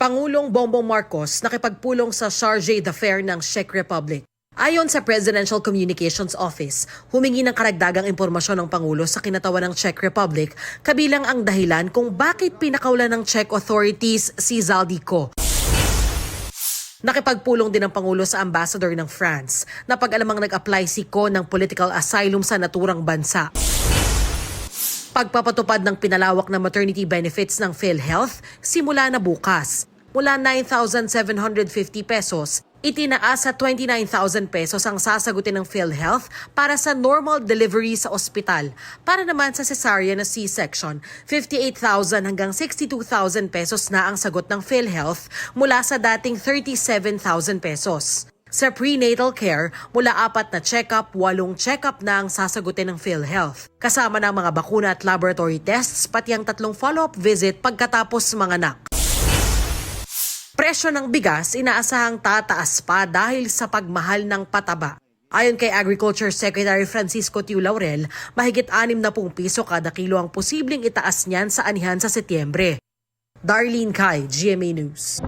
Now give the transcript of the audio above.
Pangulong Bongbong Marcos nakipagpulong sa Chargé d'Affaires ng Czech Republic. Ayon sa Presidential Communications Office, humingi ng karagdagang impormasyon ng Pangulo sa kinatawan ng Czech Republic, kabilang ang dahilan kung bakit pinakawalan ng Czech authorities si Zaldico. Nakipagpulong din ang Pangulo sa ambassador ng France na pag-alamang nag-apply si Ko ng political asylum sa naturang bansa. Pagpapatupad ng pinalawak na maternity benefits ng PhilHealth simula na bukas. Mula 9,750 pesos, itinaas sa 29,000 pesos ang sasagutin ng PhilHealth para sa normal delivery sa ospital. Para naman sa cesarean na C-section, 58,000 hanggang 62,000 pesos na ang sagot ng PhilHealth mula sa dating 37,000 pesos. Sa prenatal care, mula 4 na check-up, 8 check-up na ang sasagutin ng PhilHealth. Kasama ng mga bakuna at laboratory tests, pati ang 3 follow-up visit pagkatapos manganak. Presyo ng bigas inaasahang tataas pa dahil sa pagmahal ng pataba. Ayon kay Agriculture Secretary Francisco Tiu Laurel, mahigit 60 piso kada kilo ang posibleng itaas niyan sa anihan sa Setyembre. Darlene Kai, GMA News.